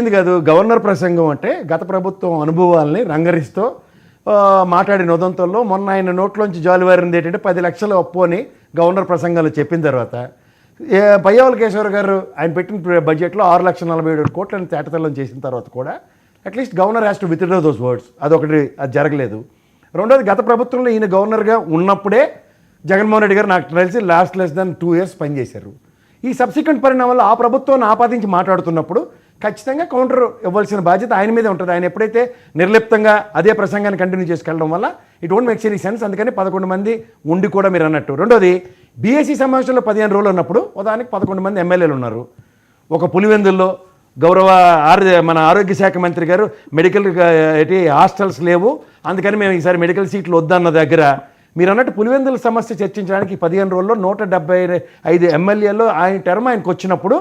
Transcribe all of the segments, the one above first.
ఇది కాదు గవర్నర్ ప్రసంగం అంటే గత ప్రభుత్వం అనుభవాల్ని రంగరిస్తూ మాట్లాడిన ఉదంతంలో మొన్న ఆయన నోట్లోంచి జాలివారింది ఏంటంటే 10 లక్షల అప్పు అని గవర్నర్ ప్రసంగంలో చెప్పిన తర్వాత పయ్యావుల కేశవర్ గారు ఆయన పెట్టిన బడ్జెట్లో 6,47,000 కోట్లను తేటతెల్లం చేసిన తర్వాత కూడా at least governor has to withdraw those words అది జరగలేదు. రెండోది గత ప్రభుత్వంలో ఈయన గవర్నర్గా ఉన్నప్పుడే జగన్మోహన్ రెడ్డి గారు నాకు తెలిసి లెస్ దాన్ 2 years పనిచేశారు. ఈ సబ్సిక్వెంట్ పరిణామాల్లో ఆ ప్రభుత్వాన్ని ఆపాదించి మాట్లాడుతున్నప్పుడు ఖచ్చితంగా కౌంటర్ ఇవ్వాల్సిన బాధ్యత ఆయన మీదే ఉంటుంది. ఆయన ఎప్పుడైతే నిర్లిప్తంగా అదే ప్రసంగాన్ని కంటిన్యూ చేసుకెళ్ళడం వల్ల it don't makes any sense. అందుకని 11 మంది ఉండి కూడా మీరు అన్నట్టు. రెండోది బీఎస్సీ సమావేశంలో 15 రోజులు ఉన్నప్పుడు ఉదాహరణకి 11 మంది ఎమ్మెల్యేలు ఉన్నారు. ఒక పులివెందుల్లో మన ఆరోగ్య శాఖ మంత్రి గారు మెడికల్ హాస్టల్స్ లేవు, అందుకని మేము ఈసారి మెడికల్ సీట్లు వద్దన్న దగ్గర మీరు అన్నట్టు పులివెందుల సమస్య చర్చించడానికి 15 రోజుల్లో 175 ఎమ్మెల్యేలు ఆయన టర్మ్ ఆయనకు వచ్చినప్పుడు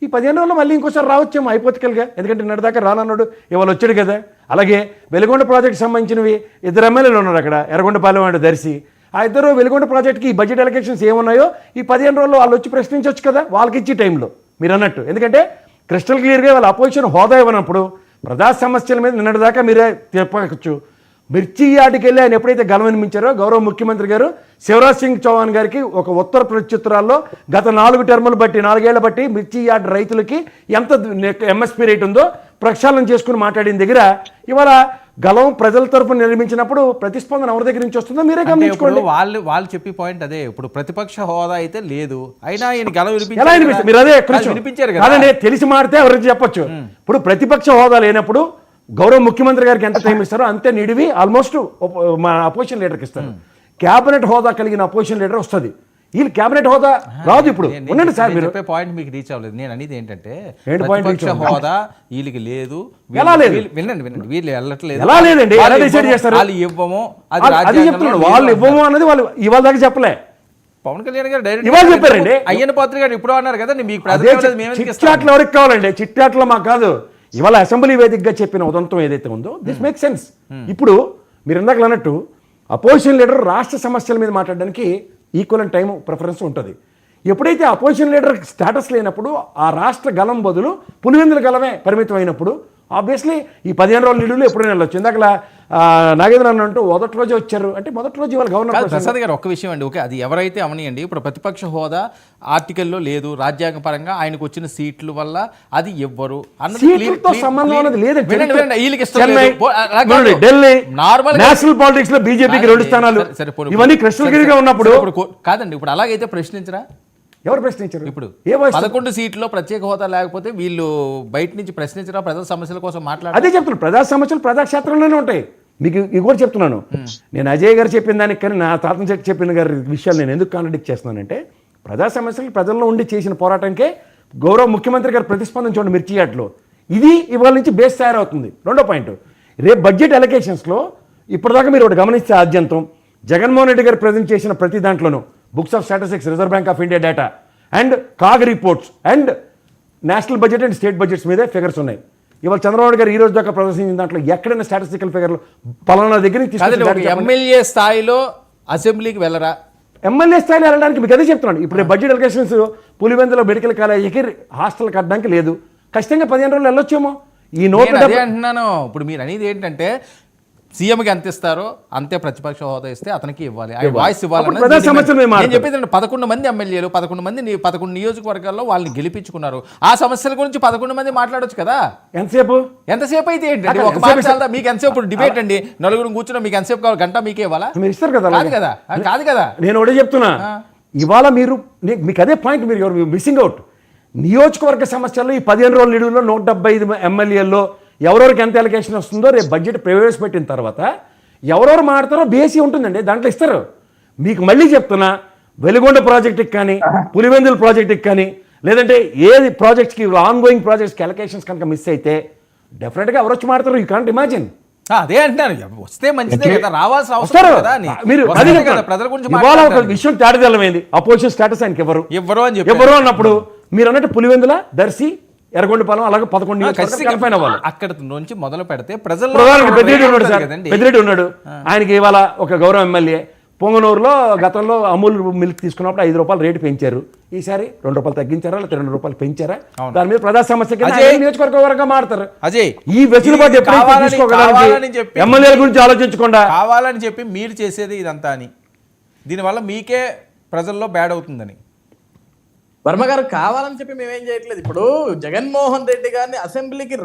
ఈ 15 రోజుల్లో మళ్ళీ ఇంకోసారి రావచ్చేమో హైపోథికల్గా, ఎందుకంటే నిన్నటిదాకా రానన్నాడు, ఇవాళ వచ్చాడు కదా. అలాగే వెలుగొండ ప్రాజెక్ట్ సంబంధించినవి 2 ఎమ్మెల్యేలు ఉన్నారు అక్కడ, ఎర్రగొండపాలెం అండ్ దర్శి. ఆ ఇద్దరు వెలుగొండ ప్రాజెక్ట్కి ఈ బడ్జెట్ అలొకేషన్స్ ఏమున్నాయో ఈ 15 రోజుల్లో వాళ్ళు వచ్చి ప్రశ్నించవచ్చు కదా వాళ్ళకి ఇచ్చే టైంలో మీరు అన్నట్టు. ఎందుకంటే క్రిస్టల్ క్లియర్గా వాళ్ళ అపోజిషన్ హోదా ఇవ్వనప్పుడు ప్రజా సమస్యల మీద నిన్నటిదాకా మీరే చెప్పవచ్చు. మిర్చి యార్డుకి వెళ్ళి ఆయన ఎప్పుడైతే గలవనిపించారో గౌరవ ముఖ్యమంత్రి గారు శివరాజ్ సింగ్ చౌహాన్ గారికి ఒక ఉత్తర ప్రత్యుత్తరాల్లో గత 4 టర్ములు బట్టి 4 ఏళ్ల బట్టి మిర్చి యార్డ్ రైతులకి ఎంత ఎంఎస్పీ రేట్ ఉందో ప్రక్షాళన చేసుకుని మాట్లాడిన దగ్గర ఇవాళ గలం ప్రజల తరపున నిర్మించినప్పుడు ప్రతిస్పందన ఎవరి దగ్గర నుంచి వస్తుందో మీరే గమనించుకోండి. వాళ్ళు చెప్పే పాయింట్ అదే, ఇప్పుడు ప్రతిపక్ష హోదా అయితే లేదు అయినా ఆయన గలం మీరు అదే వినిపించారు కదా, తెలిసి మాడితే ఎవరికి చెప్పొచ్చు. ఇప్పుడు ప్రతిపక్ష హోదా లేనప్పుడు గౌరవ ముఖ్యమంత్రి గారికి ఎంత టైం ఇస్తారో అంతే నిడివి ఆల్మోస్ట్ మా అపోజిషన్ లీడర్కి ఇస్తారు. క్యాబినెట్ హోదా కలిగిన అపోజిషన్ లీడర్ వస్తుంది, వీళ్ళు క్యాబినెట్ హోదా రాదు. ఇప్పుడు ఉండండి సార్, మీరు చెప్పే పాయింట్ మీకు రీచ్ అవ్వలేదు. నేను అనేది ఏంటంటే ప్రతిపక్ష హోదా వీళ్ళకి లేదు. ఎలా లేదు? వినండి వీళ్ళు వెళ్ళట్లేదు. ఎలా లేదండి, ఎలా డిసైడ్ చేస్తారు? వాళ్ళు ఇవ్వము, అది చెప్తున్నాడు. వాళ్ళు ఇవ్వము అన్నది వాళ్ళు ఇవాళ దాకా చెప్పలే. పవన్ కళ్యాణ్ గారు డైరెక్ట్ ఇవాళ చెప్పారండి. అయ్యన్న పాత్ర గారు ఇప్పుడు అన్నారు కదా, మీకు చిట్చాట్లు ఎవరికి కావాలండి? చిట్చాట్లో మాకు కాదు. ఇవాళ అసెంబ్లీ వేదికగా చెప్పిన ఉదంతం ఏదైతే ఉందో దిస్ మేక్ సెన్స్. ఇప్పుడు మీరు ఇందాక అన్నట్టు అపోజిషన్ లీడర్ రాష్ట్ర సమస్యల మీద మాట్లాడడానికి ఈక్వల్ అండ్ టైం ప్రిఫరెన్స్ ఉంటుంది. ఎప్పుడైతే అపోజిషన్ లీడర్ స్టేటస్ లేనప్పుడు ఆ రాష్ట్ర గలం బదులు పులివెందుల గలమే పరిమితం అయినప్పుడు ఆబ్వియస్లీ ఈ 15 రోజుల నిడులు ఎప్పుడైనా వెళ్ళొచ్చు. ఇందాక నాగేంద్ర అంటూ మొదటి రోజు వచ్చారు అంటే మొదటి రోజు ఇవాళ గవర్నర్ ప్రసాద్ గారు ఒక్క విషయం అండి, ఓకే అది ఎవరైతే అవనియండి, ఇప్పుడు ప్రతిపక్ష హోదా ఆర్టికల్లో లేదు, రాజ్యాంగ పరంగా ఆయనకు వచ్చిన సీట్ల వల్ల అది ఇవ్వరు అన్నది సంబంధం అనేది లేదండి. నార్మల్ నేషనల్ పాలిటిక్స్ లో బీజేపీకి 2 స్థానాలు ఇవన్నీ కృష్ణగిరిగా ఉన్నప్పుడు కాదండి. ఇప్పుడు అలాగైతే ప్రశ్నించరా? ఎవరు ప్రశ్నించారు? ఇప్పుడు 11 సీట్లో ప్రత్యేక హోదా లేకపోతే వీళ్ళు బయట నుంచి ప్రశ్నించరా? ప్రజా సమస్యల కోసం మాట్లాడారు. అదే చెప్తున్నాను, ప్రజా సమస్యలు ప్రజాక్షేత్రంలోనే ఉంటాయి. మీకు ఇది కూడా చెప్తున్నాను. నేను అజయ్ గారు చెప్పిన దానికి కానీ నా తాతన్ చెట్టు చెప్పిన గారి విషయాలు నేను ఎందుకు కాంట్రడిక్ట్ చేస్తున్నానంటే ప్రజా సమస్యలు ప్రజల్లో ఉండి చేసిన పోరాటంకే గౌరవ ముఖ్యమంత్రి గారు ప్రతిస్పందన చూడండి మిర్చి యార్డ్లో. ఇది ఇవాళ నుంచి బేస్ తయారవుతుంది. రెండో పాయింట్, రేపు బడ్జెట్ అలొకేషన్స్లో ఇప్పటిదాకా మీరు ఒకటి గమనిస్తే ఆద్యంతం జగన్మోహన్ రెడ్డి గారు ప్రజెంట్ చేసిన ప్రతి దాంట్లోనూ books of statistics, reserve bank of India data and CAG reports and national budget and state budgets మీదే ఫిగర్స్ ఉన్నాయి. ఇవాళ చంద్రబాబు గారు ఈ రోజు దాకా ప్రదర్శించిన దాంట్లో ఎక్కడైనా స్టాటిస్టికల్ ఫిగర్లు పలానా దగ్గర ఎమ్మెల్యే స్థాయిలో అసెంబ్లీకి వెళ్ళరా? ఎమ్మెల్యే స్థాయిలో వెళ్ళడానికి మీకు అదే చెప్తున్నాను. ఇప్పుడు బడ్జెట్ అలొకేషన్స్ పులివెందులో మెడికల్ కాలేజీకి హాస్టల్ కట్టడానికి లేదు, ఖచ్చితంగా 15 రోజులు వెళ్ళొచ్చేమో. ఈ నోట్ అంటున్నాను. ఇప్పుడు మీరు అనేది ఏంటంటే సీఎంకి ఎంత ఇస్తారో అంతే ప్రతిపక్ష హోదా ఇస్తే అతనికి ఇవ్వాలి, వాయిస్ ఇవ్వాలి. నేను చెప్పేది 11 మంది ఎమ్మెల్యేలు 11 నియోజకవర్గాల్లో వాళ్ళని గెలిపించుకున్నారు. ఆ సమస్యల గురించి 11 మంది మాట్లాడొచ్చు కదా. ఎంతసేపు అయితే ఏంటండి? ఒక మాట మీకు ఎంతసేపు డిబేట్ అండి, నలుగురు కూర్చున్నా మీకు ఎంతసేపు కావాలి? గంట మీకే ఇవ్వాలా? మీరు ఇస్తారు కదా. కాదు కదా. నేను ఒకటే చెప్తున్నా, ఇవాళ మీరు మీకు అదే పాయింట్, మీరు మిస్సింగ్ అవుట్. నియోజకవర్గ సమస్యల్లో ఈ 15 రోజుల నిడువులో 175 ఎమ్మెల్యేల్లో ఎవరెవరికి ఎంత అలొకేషన్ వస్తుందో రేపు బడ్జెట్ ప్రవేశపెట్టిన తర్వాత ఎవరెవరు మాడతారో బేసి ఉంటుందండి, దాంట్లో ఇస్తారు. మీకు మళ్ళీ చెప్తున్నా, వెలుగొండ ప్రాజెక్టుకి కానీ పులివెందుల ప్రాజెక్టుకి కానీ లేదంటే ఏది ప్రాజెక్ట్స్కి ఆన్ గోయింగ్ ప్రాజెక్ట్స్కి అలొకేషన్స్ కనుక మిస్ అయితే డెఫినెట్గా ఎవరు వచ్చి మాడతారు. You can't imagine. అదే అంటున్నారు, వస్తే మంచిదే కదా, రావాల్సిన అవసరం కదా. మీరు ప్రజల గురించి ఇవాళ ఒక విషయం తేటతెల్లమైంది, అపోజిషన్ స్టేటస్ ఆయనకి ఎవరు అన్నప్పుడు మీరు అన్నట్టు పులివెందుల, దర్శి, ఎర్రగొండపాలెం అలాగే 11 అక్కడ నుంచి మొదలు పెడితే ప్రజలు పెద్దిరెడ్డి ఉన్నాడు, ఆయనకి ఇవాళ ఒక గౌరవ ఎమ్మెల్యే పొంగనూరులో గతంలో అమూల్ మిల్క్ తీసుకున్నప్పుడు 5 రూపాయలు రేటు పెంచారు, ఈసారి 2 రూపాయలు తగ్గించారా లేకపోతే 2 రూపాయలు పెంచారా? దాని మీద ప్రజా సమస్య కింద అజయ్, నియోజకవర్గంగా మాడతారు. అజయ్ ఈ వెసులుబాటు కావాలని తీసుకోగలడానికి చెప్పి ఎమ్మెల్యేల గురించి ఆలోచించకుండా కావాలని చెప్పి మీరు చేసేది ఇదంతా అని, దీనివల్ల మీకే ప్రజల్లో బ్యాడ్ అవుతుందని. వర్మ గారు కావాలని చెప్పి మేమేం చేయట్లేదు. ఇప్పుడు జగన్మోహన్ రెడ్డి గారిని అసెంబ్లీకి